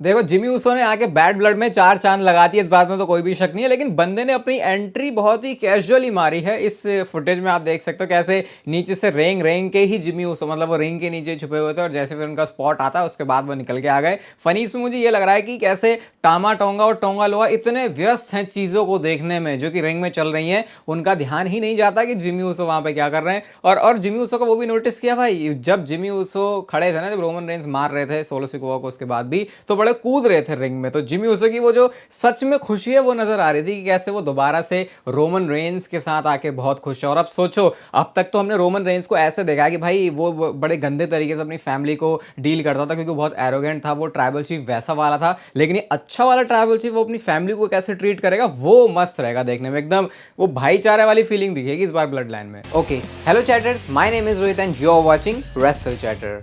देखो Jimmy Uso ने आके बैड ब्लड में चार चांद लगा दिए, इस बात में तो कोई भी शक नहीं है। लेकिन बंदे ने अपनी एंट्री बहुत ही कैजुअली मारी है। इस फुटेज में आप देख सकते हो कैसे नीचे से रेंग रेंग के ही जिमी ऊसो, मतलब वो रिंग के नीचे छुपे हुए थे और जैसे फिर उनका स्पॉट आता है उसके बाद वो निकल के आ गए। फनी इसमें मुझे ये लग रहा है कि कैसे टामा टोंगा और टोंगा लोहा इतने व्यस्त हैं चीज़ों को देखने में जो कि रिंग में चल रही हैं, उनका ध्यान ही नहीं जाता कि जिमी ऊसो वहाँ पे क्या कर रहे हैं। और जिमी ऊसो का वो भी नोटिस किया भाई, जब जिमी ऊसो खड़े थे ना, जब रोमन रेंस मार रहे थे सोलो सिकोवा को, उसके बाद भी तो बड़े कूद रहे थे रिंग में। तो जिमी ऊसो की वो जो सच में खुशी है वो नजर आ रही थी कि कैसे वो दोबारा से रोमन रेंस के साथ आके बहुत खुश है। और अब सोचो, अब तक तो हमने रोमन रेंस को ऐसे देखा कि भाई वो बड़े गंदे तरीके से अपनी फैमिली को डील करता था क्योंकि वो बहुत एरोगेंट था, वो ट्राइबल चीफ वैसा वाला था। लेकिन ये अच्छा वाला ट्राइबल चीफ वो अपनी फैमिली को कैसे ट्रीट करेगा वो मस्त रहेगा देखने में, एकदम वो भाईचारे वाली फीलिंग दिखेगी इस बार ब्लड लाइन में। Okay, hello chatters, my name is Rohit and you are watching wrestle chatter.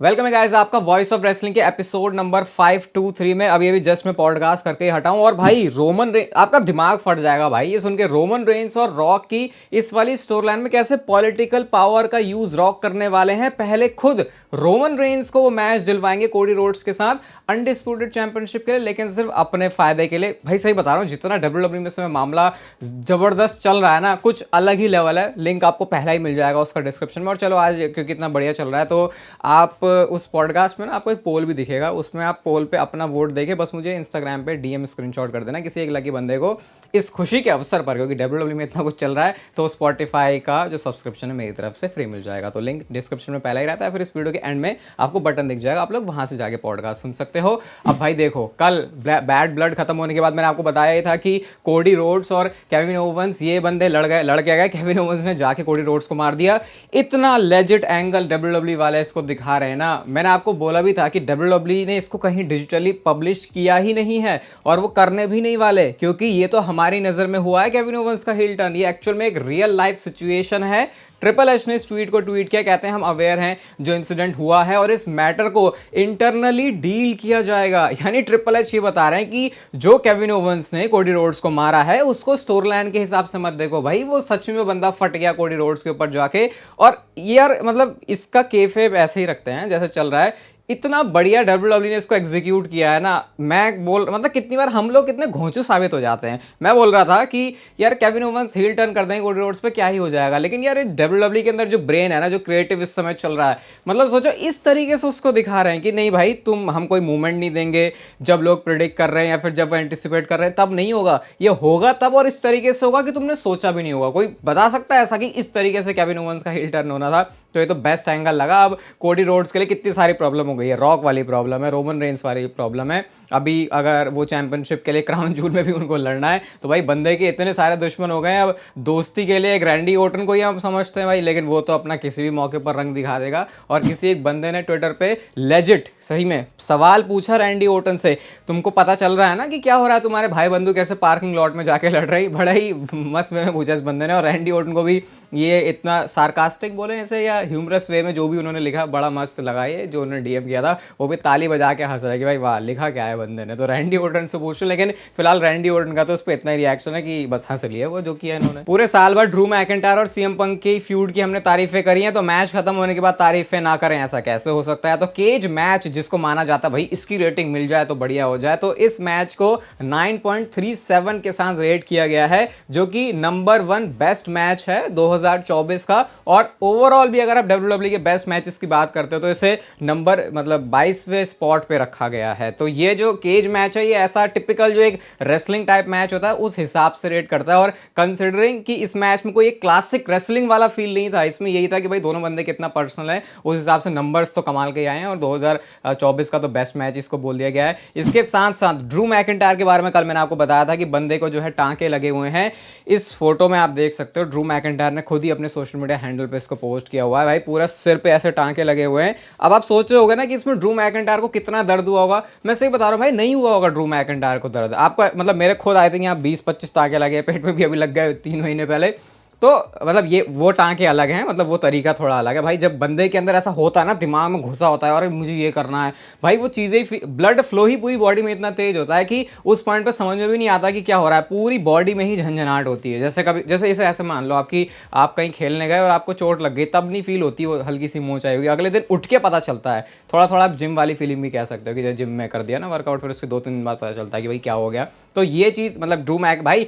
Welcome है गाइस आपका वॉइस ऑफ रेसलिंग के एपिसोड नंबर 523 में। अभी जस्ट मैं पॉडकास्ट करके हटाऊं और भाई रोमन रेंस, आपका दिमाग फट जाएगा भाई ये सुन के, रोमन रेंस और रॉक की इस वाली स्टोरी लाइन में कैसे पॉलिटिकल पावर का यूज रॉक करने वाले हैं। पहले खुद रोमन रेंस को वो मैच दिलवाएंगे कोडी रोड्स के साथ अनडिस्प्यूटेड चैंपियनशिप के लिए, लेकिन सिर्फ अपने फायदे के लिए। भाई सही बता रहा हूँ, जितना डब्ल्यूडब्ल्यूई में समय मामला जबरदस्त चल रहा है ना, कुछ अलग ही लेवल है। लिंक आपको पहला ही मिल जाएगा उसका डिस्क्रिप्शन में। और चलो आज क्योंकि इतना बढ़िया चल रहा है तो आप उस पॉडकास्ट में ना आपको एक पोल भी दिखेगा, उसमें आप पोल पे अपना वोट देके बस मुझे इंस्टाग्राम पे डीएम स्क्रीनशॉट कर देना किसी एक लकी बंदे को इस खुशी के अवसर पर, क्योंकि डब्ल्यूडब्ल्यूई में इतना कुछ चल रहा है तो स्पॉटिफाई का जो सब्सक्रिप्शन है मेरी तरफ से फ्री मिल जाएगा। तो लिंक डिस्क्रिप्शन में पहला ही रहता है, फिर इस वीडियो के एंड में आपको बटन दिख जाएगा, आप लोग वहां से जाके पॉडकास्ट सुन सकते हो। अब भाई देखो, कल बैड ब्लड खत्म होने के बाद मैंने आपको बताया ही था कि कोडी रोड्स और केविन ओवंस ये बंदे लड़ के गए। केविन ओवंस ने जाके कोडी रोड्स को मार दिया। इतना लेजिट एंगल डब्ल्यूडब्ल्यूई वाले इसको दिखा रहे हैं ना, मैंने आपको बोला भी था कि डब्ल्यूडब्ल्यूई ने इसको कहीं डिजिटली पब्लिश किया ही नहीं है और वो करने भी नहीं वाले, क्योंकि ये तो हमारी नजर में हुआ है केविन ओवंस का हिल टर्न। ये एक्चुअल में एक रियल लाइफ सिचुएशन है। ट्रिपल एच ने इस ट्वीट को ट्वीट किया, कहते हैं हम अवेयर हैं जो इंसिडेंट हुआ है और इस मैटर को इंटरनली डील किया जाएगा। यानी ट्रिपल एच ये बता रहे हैं कि जो केविन ओवंस ने कोडी रोड्स को मारा है उसको स्टोरी लाइन के हिसाब से मत देखो भाई, वो सच में बंदा फट गया कोडी रोड्स के ऊपर जाके। और यार मतलब इसका केफेब ऐसे ही रखते हैं जैसे चल रहा है। इतना बढ़िया डब्ल्यूडब्ल्यूई ने इसको एग्जीक्यूट किया है ना, मैं बोल मतलब कितनी बार हम लोग कितने घोंचू साबित हो जाते हैं। मैं बोल रहा था कि यार केविन ओवंस हील टर्न कर देंगे कोडी रोड्स पे क्या ही हो जाएगा, लेकिन यार डब्ल्यूडब्ल्यूई के अंदर जो ब्रेन है ना, जो क्रिएटिव इस समय चल रहा है, मतलब सोचो इस तरीके से उसको दिखा रहे हैं कि नहीं भाई तुम हम कोई मूवमेंट नहीं देंगे जब लोग प्रिडिक्ट कर रहे हैं या फिर जब एंटिसिपेट कर रहे हैं, तब नहीं होगा। ये होगा तब और इस तरीके से होगा कि तुमने सोचा भी नहीं होगा। कोई बता सकता है ऐसा कि इस तरीके से केविन ओवंस का हील टर्न होना था? तो ये तो बेस्ट एंगल लगा। अब कोडी रोड्स के लिए कितनी सारी प्रॉब्लम हो गई है, रॉक वाली प्रॉब्लम है, रोमन रेंस वाली प्रॉब्लम है। अभी अगर वो चैंपियनशिप के लिए क्राउन जूल में भी उनको लड़ना है तो भाई बंदे के इतने सारे दुश्मन हो गए हैं। अब दोस्ती के लिए एक रैंडी ओटन को ही हम समझते हैं भाई, लेकिन वो तो अपना किसी भी मौके पर रंग दिखा देगा। और किसी एक बंदे ने ट्विटर पे लेजिट सही में सवाल पूछा रैंडी ओटन से, तुमको पता चल रहा है ना कि क्या हो रहा है, तुम्हारे भाई बंधु कैसे पार्किंग लॉट में जाके लड़ रही। बड़ा ही मस्त वे में पूछा इस बंदे ने। और रैंडी ओटन को भी ये इतना सार्कास्टिक बोले ऐसे या ह्यूमरस वे में जो भी उन्होंने लिखा बड़ा मस्त लगा। ये जो उन्होंने डीएम किया था वो भी ताली बजा के हंस रहा है कि भाई वाह लिखा क्या है बंदे ने। तो रैंडी ओटन से पूछ लो, लेकिन फिलहाल रैंडी ओटन का तो उस पर इतना ही रिएक्शन है कि बस हंस लिया वो जो किया इन्होंने। पूरे साल भर ड्रू मैकिंटायर और सीएम पंक की फ्यूड की हमने तारीफें करी हैं, तो मैच खत्म होने के बाद तारीफें ना करें ऐसा कैसे हो सकता है। तो केज मैच जिसको माना जाता है भाई इसकी रेटिंग मिल जाए तो बढ़िया हो जाए, तो इस मैच को 9.37 के साथ रेट किया गया है, जो कि नंबर 1 बेस्ट मैच है 2024 का। और ओवरऑल भी अगर आप डब्ल्यूडब्ल्यूई के बेस्ट मैचेस की बात करते हो तो इसे नंबर मतलब 22वें स्पॉट पे रखा गया है। तो ये जो केज मैच है ये ऐसा टिपिकल जो एक रेसलिंग टाइप मैच होता है उस हिसाब से रेट करता है। और कंसिडरिंग कि इस मैच में कोई एक क्लासिक रेसलिंग वाला फील नहीं था, इसमें यही था कि भाई दोनों बंदे कितना पर्सनल है, उस हिसाब से नंबर्स तो कमाल के आए हैं और 2024 का तो बेस्ट मैच इसको बोल दिया गया है। इसके साथ साथ ड्रू मैकिंटायर के बारे में कल मैंने आपको बताया था कि बंदे को जो है टांके लगे हुए हैं। इस फोटो में आप देख सकते हो ड्रू मैकिंटायर ने खुद ही अपने सोशल मीडिया हैंडल पे इसको पोस्ट किया हुआ है। भाई पूरा सिर पे ऐसे टांके लगे हुए हैं। अब आप सोच रहे होगे ना कि इसमें ड्रू मैकिंटायर को कितना दर्द हुआ होगा। मैं सही बता रहा हूँ भाई, नहीं हुआ होगा ड्रू मैकिंटायर को दर्द। आपका मतलब मेरे खुद आए थे यहाँ 20-25 टांके लगे पेट में भी अभी लग गए 3 महीने पहले। तो मतलब ये वो टाँके अलग हैं, मतलब वो तरीका थोड़ा अलग है भाई। जब बंदे के अंदर ऐसा होता है ना, दिमाग में घुसा होता है और मुझे ये करना है भाई, वो चीज़ें ही ब्लड फ्लो ही पूरी बॉडी में इतना तेज होता है कि उस पॉइंट पे समझ में भी नहीं आता कि क्या हो रहा है, पूरी बॉडी में ही झंझनाहट होती है। जैसे कभी जैसे इसे ऐसे मान लो आपकी, आप कहीं खेलने गए और आपको चोट लग गई, तब नहीं फील होती, वो हल्की सी मोच आई होगी, अगले दिन उठ के पता चलता है। थोड़ा थोड़ा आप जिम वाली फीलिंग भी कह सकते हो कि जब जिम में कर दिया ना वर्कआउट, फिर उसके 2-3 दिन बाद पता चलता है कि भाई क्या हो गया। तो ये चीज़ मतलब ड्रू मैक भाई,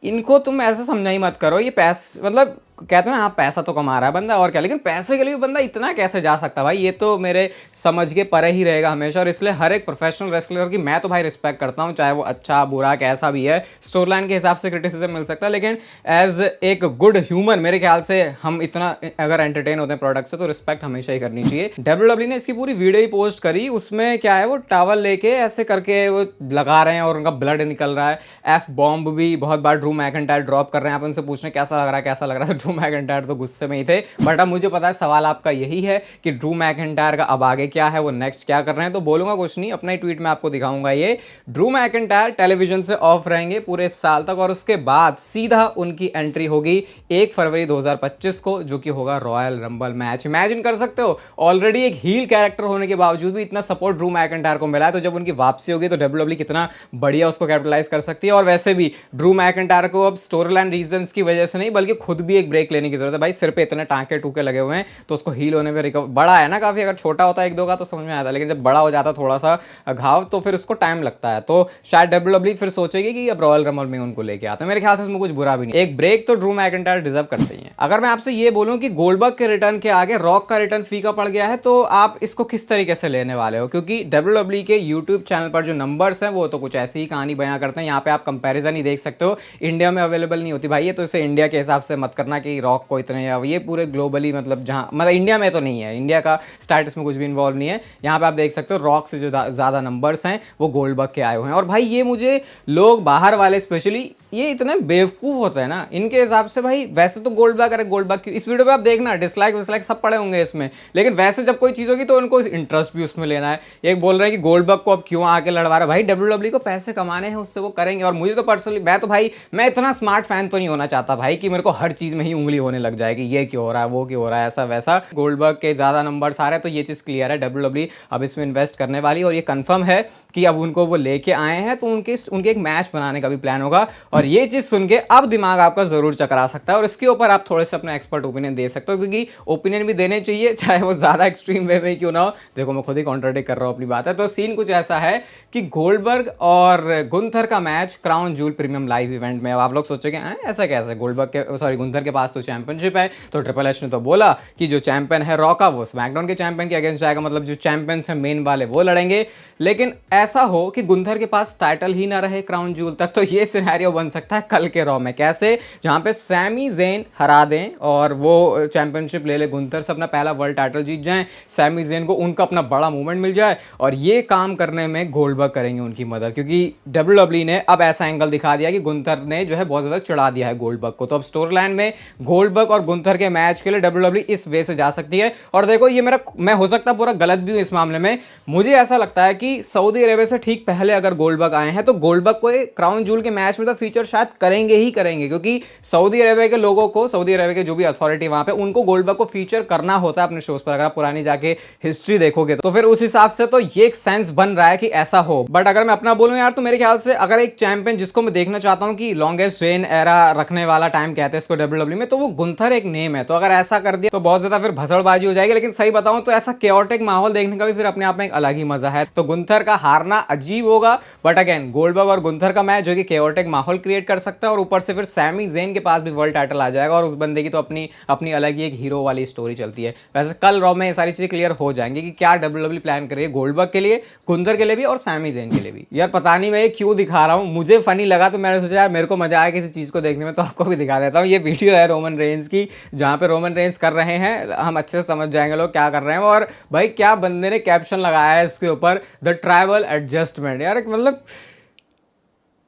इनको तुम ऐसा समझा ही मत करो, ये मतलब कहते हैं ना, हाँ पैसा तो कमा रहा है बंदा और क्या, लेकिन पैसे के लिए भी बंदा इतना कैसे जा सकता है भाई, ये तो मेरे समझ के परे ही रहेगा हमेशा। और इसलिए हर एक प्रोफेशनल रेसलर की मैं तो भाई रिस्पेक्ट करता हूँ, चाहे वो अच्छा बुरा कैसा भी है। स्टोरी लाइन के हिसाब से क्रिटिसिज्म मिल सकता है, लेकिन एज एक गुड ह्यूमन मेरे ख्याल से हम इतना अगर एंटरटेन होते हैं प्रोडक्ट से, तो रिस्पेक्ट हमेशा ही करनी चाहिए। WWE ने इसकी पूरी वीडियो ही पोस्ट करी, उसमें क्या है, वो टावल लेके ऐसे करके वो लगा रहे हैं और उनका ब्लड निकल रहा है। एफ बॉम्ब भी बहुत बार ड्रू मैकिंटायर ड्रॉप कर रहे हैं, आप उनसे पूछने कैसा लग रहा है, कैसा लग रहा है, ड्रू मैकिंटायर तो गुस्से में ही थे। बट अब मुझे पता है सवाल आपका यही है कि ड्रू मैकिंटायर का अब आगे क्या है, वो नेक्स्ट क्या कर रहे हैं। तो बोलूंगा कुछ नहीं, अपना ही ट्वीट में आपको दिखाऊंगा। ये ड्रू मैकिंटायर टेलीविजन से ऑफ रहेंगे पूरे साल तक, और उसके बाद सीधा उनकी एंट्री होगी 1 फरवरी 2025 को, जो कि होगा रॉयल रंबल मैच। इमेजिन कर सकते हो, ऑलरेडी एक हील कैरेक्टर होने के बावजूद भी इतना सपोर्ट ड्रू मैकिंटायर को मिला है, तो जब उनकी वापसी होगी तो WWE कितना बढ़िया उसको कैपिटलाइज कर सकती है। और वैसे भी ड्रू मैकिंटायर को अब स्टोरी लाइन रीजंस की वजह से नहीं, बल्कि खुद भी एक ब्रेक लेने की जरूरत है भाई। सिर पे इतने टांके टूके लगे हुए हैं, तो उसको हील होने में रिकवर, बड़ा है ना काफी, अगर छोटा होता है 1-2 का तो समझ में आता, लेकिन जब बड़ा हो जाता थोड़ा सा घाव, तो फिर उसको टाइम लगता है। तो शायद WWE फिर सोचेगी कि अब रॉयल रंबल में उनको लेके आते हैं। मेरे ख्याल से इसमें कुछ बुरा भी नहीं, एक ब्रेक तो ड्रू मैकिंटायर डिजर्व करते ही हैं। अगर मैं आपसे ये बोलूं कि गोल्डबर्ग के रिटर्न के आगे रॉक का रिटर्न फीका पड़ गया है, तो आप इसको किस तरीके से लेने वाले हो? क्योंकि WWE के यूट्यूब चैनल पर जो नंबर्स हैं वो तो कुछ ऐसी ही कहानी बयां करते हैं। यहाँ पे आप कंपैरिजन ही देख सकते हो, इंडिया में अवेलेबल नहीं होती भाई ये, तो इसे इंडिया के हिसाब से मत करना कि रॉक को इतने, या ये पूरे ग्लोबली, मतलब जहाँ मतलब इंडिया में तो नहीं है, इंडिया का स्टेटस में कुछ भी इन्वॉल्व नहीं है। यहाँ पे आप देख सकते हो रॉक से जो ज़्यादा नंबर्स हैं वो गोल्डबर्ग के आए हुए हैं। और भाई ये मुझे लोग बाहर वाले स्पेशली ये इतने बेवकूफ़ होते हैं ना, इनके हिसाब से भाई वैसे तो गोल्डबर्ग, अरे गोल्डबर्ग की इस वीडियो पे आप देखना डिसलाइक विसलाइक सब पड़े होंगे इसमें, लेकिन वैसे जब कोई चीज़ होगी तो उनको इंटरेस्ट भी उसमें लेना है। एक बोल रहे हैं कि गोल्डबर्ग को अब क्यों आके लड़वा रहा है, भाई WWE को पैसे कमाने हैं, उससे वो करेंगे। और मुझे तो पर्सनली, मैं तो भाई मैं इतना स्मार्ट फैन तो नहीं होना चाहता भाई कि मेरे को हर चीज़ में ही उंगली होने लग जाएगी, ये क्यों हो रहा है, वो क्यों हो रहा है, ऐसा वैसा। गोल्डबर्ग के ज़्यादा नंबर्स आ रहे हैं, तो ये चीज़ क्लियर है, WWE अब इसमें इन्वेस्ट करने वाली, और ये कंफर्म है कि अब उनको वो लेके आए हैं, तो उनके एक मैच बनाने का भी प्लान होगा। और ये चीज़ सुन के अब दिमाग आपका ज़रूर चकरा सकता है, और इसके ऊपर आप थोड़े से अपना एक्सपर्ट ओपिनियन दे सकते हो, क्योंकि ओपिनियन भी देने चाहिए, चाहे वो ज़्यादा एक्सट्रीम वे में क्यों ना हो। देखो मैं खुद ही कॉन्ट्राडिक्ट कर रहा हूँ अपनी बात है। तो सीन कुछ ऐसा है कि गोल्डबर्ग और गुंथर का match crown joule premium live event में। अब आप लोग सोचोगे ऐसा कैसे, गोल्डबर्ग के सॉरी गुंथर के पास तो चैंपियनशिप है, तो ट्रिपल एच ने तो बोला कि जो चैंपियन है रॉ का वो स्मैकडाउन के चैंपियन के अगेंस्ट जाएगा, मतलब जो चैंपियंस हैं मेन वाले वो लड़ेंगे। लेकिन ऐसा हो कि गुंथर के पास टाइटल ही ना रहे क्राउन जूल तक, तो ये सिनेरियो बन सकता है कल के रॉ में। कैसे? जहां पे सैमी ज़ेन हरा दें और वो चैंपियनशिप ले ले, गुंथर से अपना पहला वर्ल्ड टाइटल जीत जाएं, सैमी ज़ेन को उनका अपना बड़ा मूवमेंट मिल जाए, और ये काम करने में गोल्डबर्ग करेंगे उनकी मदद, क्योंकि WWE ने अब ऐसा एंगल दिखा दिया कि गुंथर ने जो है बहुत ज़्यादा चढ़ा दिया है गोल्डबर्ग को। तो अब स्टोरी लाइन में गोल्डबर्ग और गुंथर के मैच के लिए WWE इस वे से जा सकती है। और देखो ये मैं हो सकता पूरा गलत भी हूँ इस मामले में, मुझे ऐसा लगता है कि सऊदी अरेबिया से ठीक पहले अगर गोल्डबर्ग आए हैं, तो गोल्डबर्ग को क्राउन जूल के मैच में तो फीचर शायद करेंगे ही करेंगे, क्योंकि सऊदी अरेबिया के लोगों को, सऊदी अरेबिया के जो भी अथॉरिटी वहां पे, उनको गोल्डबर्ग को फीचर करना होता है अपने शोज पर। अगर आप पुरानी जाके हिस्ट्री देखोगे तो फिर उस हिसाब से तो ये एक सेंस बन रहा है कि ऐसा हो। बट अगर मैं अपना बोलूं यार, तो मेरे ख्याल से अगर एक चैंपियन जिसको मैं देखना चाहता हूं कि लॉन्गेस्ट रेन एरा रखने वाला टाइम कहते हैं इसको WWE में, तो वो गुंथर एक नेम है। तो अगर ऐसा कर दिया तो बहुत ज्यादा फिर भसड़बाजी हो जाएगी। लेकिन सही बताऊं तो ऐसा केओटिक माहौल देखने का भी फिर अपने आप में एक अलग ही मजा है। तो गुंथर का हारना अजीब होगा, बट अगेन गोल्डबर्ग और गुंथर का मैच जो कि केओटिक माहौल क्रिएट कर सकता है, और ऊपर से फिर सैमी ज़ेन के पास भी वर्ल्ड टाइटल आ जाएगा, और उस बंदे की तो अपनी अलग ही एक हीरो वाली स्टोरी चलती है। वैसे कल रॉ में ये सारी चीजें क्लियर हो जाएंगी कि क्या WWE प्लान कर रही है गोल्डबर्ग के लिए, गुंथर के लिए भी और सैमी ज़ेन के लिए भी। यार पता नहीं मैं ये क्यों दिखा रहा हूँ, मुझे फनी लगा तो मैंने सोचा यार मेरे को मजा आया किसी चीज को देखने में, तो आपको भी दिखा देता हूँ। ये वीडियो है रोमन रेंज की, जहाँ पे रोमन रेंज कर रहे हैं, हम अच्छे से समझ जाएंगे लोग क्या कर रहे हैं। और भाई क्या बंदे ने कैप्शन लगाया है इसके ऊपर, द ट्राइबल एडजस्टमेंट। यार मतलब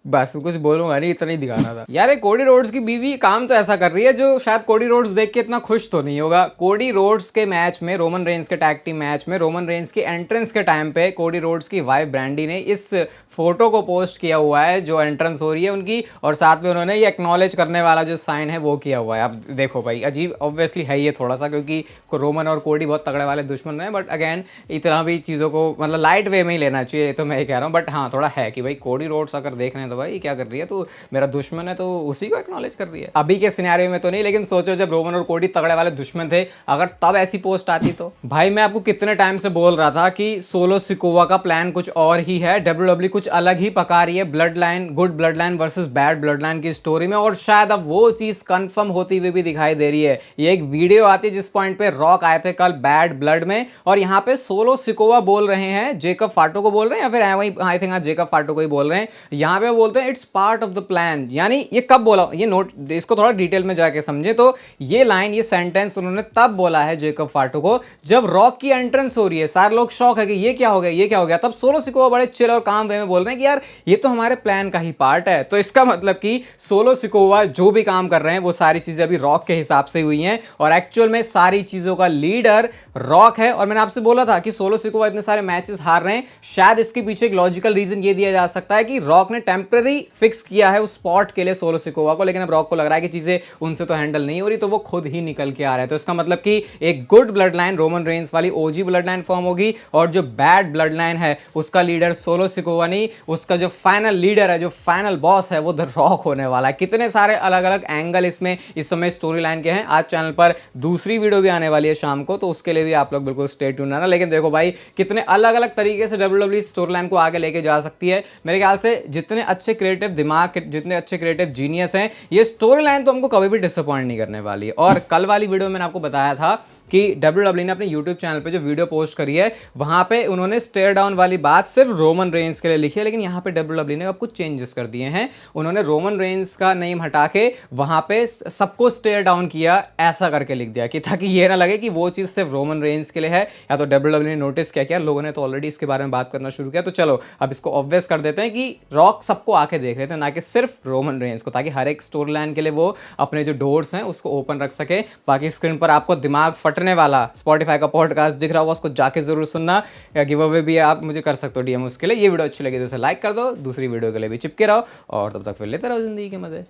बस कुछ बोलूंगा नहीं, इतना ही दिखाना था यार। कोडी रोड्स की बीवी काम तो ऐसा कर रही है जो शायद कोडी रोड्स देख के इतना खुश तो नहीं होगा। कोडी रोड्स के मैच में, रोमन रेंस के टैग टीम मैच में, रोमन रेंस की एंट्रेंस के टाइम पे कोडी रोड्स की वाइफ ब्रांडी ने इस फोटो को पोस्ट किया हुआ है जो एंट्रेंस हो रही है उनकी, और साथ में उन्होंने ये एक्नॉलेज करने वाला जो साइन है वो किया हुआ है। अब देखो भाई, अजीब ऑब्वियसली है ये थोड़ा सा, क्योंकि रोमन और कोडी बहुत तगड़े वाले दुश्मन हैं, बट अगेन इतना भी चीज़ों को मतलब लाइट वे में ही लेना चाहिए, ये तो मैं ही कह रहा हूँ। बट हाँ, थोड़ा है कि भाई कोडी रोड्स अगर देख रहे हैं तो भाई क्या कर रही है, तो मेरा दुश्मन है तो उसी को एक्नॉलेज कर रही है। अभी के सिनेरियो में तो नहीं, लेकिन सोचो जब रोमन और कोडी तगड़े वाले दुश्मन थे, अगर तब ऐसी पोस्ट आती तो। भाई मैं आपको कितने टाइम से बोल रहा था कि सोलो सिकोवा का प्लान कुछ और ही है, डब्ल्यूडब्ल्यू कुछ अलग ही पका रही है blood line, good blood line versus bad blood line की स्टोरी में, और शायद अब वो चीज कंफर्म होती हुई भी दिखाई दे रही है। ये एक वीडियो आती है जिस पॉइंट पे रॉक आए थे कल बैड ब्लड में, और यहाँ पे सोलो सिकोवा बोल रहे हैं, जेकब फाटो को बोल रहे हैं, या फिर वही आई थिंक जेकब फाटो को ही बोल रहे हैं। यहाँ पे बोलते हैं it's part of the plan, यानी ये कब बोला, ये नोट इसको थोड़ा डिटेल में जाके समझे तो ये लाइन, ये सेंटेंस उन्होंने तब बोला है जेकब फाटो को जब रॉक की एंट्रेंस हो रही है। सारे लोग शॉक है कि ये क्या हो गया, ये क्या हो गया। तब सोलो सिकोवा बड़े चिल और काम वे में बोल रहे हैं कि यार ये तो हमारे प्लान का ही पार्ट है। तो इसका मतलब कि सोलो सिकोवा जो भी काम कर रहे हैं वो सारी चीजें अभी रॉक के हिसाब से हुई हैं, और एक्चुअल में सारी चीजों का लीडर रॉक है। और मैंने आपसे बोला था कि सोलो सिकोवा इतने सारे मैचेस हार रहे हैं, शायद इसके पीछे एक लॉजिकल रीजन ये दिया जा सकता है कि रॉक ने टेम्पररी फिक्स किया है उस स्पॉट के लिए सोलो सिकोवा को, लेकिन अब रॉक को लग रहा है कि चीजें उनसे तो हैंडल नहीं हो रही, तो वो खुद ही निकल के आ रहे हैं। तो इसका मतलब कि एक good blood line Roman Reigns वाली ओजी ब्लड लाइन फॉर्म होगी, और जो बैड ब्लड लाइन है उसका लीडर सोलो सिकोवा नहीं, उसका जो फाइनल लीडर है, जो फाइनल बॉस है वो द रॉक होने वाला है। कितने सारे अलग अलग एंगल इसमें इस समय स्टोरी लाइन के हैं। आज चैनल पर दूसरी वीडियो भी आने वाली है शाम को, तो उसके लिए भी आप लोग बिल्कुल स्टे ट्यून रहना। लेकिन देखो भाई, कितने अलग अलग तरीके से डब्ल्यूडब्ल्यूई स्टोरी लाइन को आगे लेके जा सकती है। मेरे ख्याल से जितने अच्छे क्रिएटिव दिमाग, जितने अच्छे क्रिएटिव जीनियस हैं, ये स्टोरी लाइन तो हमको कभी भी डिसअपॉइंट नहीं करने वाली है। और कल वाली वीडियो में मैंने आपको बताया था कि डब्ल्यूडब्ल्यू ने अपने यूट्यूब चैनल पे जो वीडियो पोस्ट करी है वहां पे उन्होंने स्टेयर डाउन वाली बात सिर्फ रोमन रेंस के लिए लिखी है, लेकिन यहाँ पे डब्ल्यूडब्ल्यू ने अब कुछ चेंजेस कर दिए हैं। उन्होंने रोमन रेंस का नेम हटा के वहां पे सबको स्टेयर डाउन किया, ऐसा करके लिख दिया कि ताकि ये ना लगे कि वो चीज़ सिर्फ रोमन रेंस के लिए है, या तो डब्ल्यूडब्ल्यू ने नोटिस किया, लोगों ने तो ऑलरेडी इसके बारे में बात करना शुरू किया। तो चलो अब इसको ऑब्वियस कर देते हैं कि रॉक सबको आके देख रहे थे, ना कि सिर्फ रोमन रेंस को, ताकि हर एक स्टोरी लाइन के लिए वो अपने जो डोर्स हैं उसको ओपन रख सके। बाकी स्क्रीन पर आपको दिमाग फटने वाला स्पॉटिफाई का पॉडकास्ट दिख रहा होगा, उसको जाके जरूर सुनना, या गिव अवे भी आप मुझे कर सकते हो डीएम उसके लिए। ये वीडियो अच्छी लगी तो उसे लाइक कर दो, दूसरी वीडियो के लिए भी चिपके रहो, और तब तक फिर लेते रहो जिंदगी के मजे।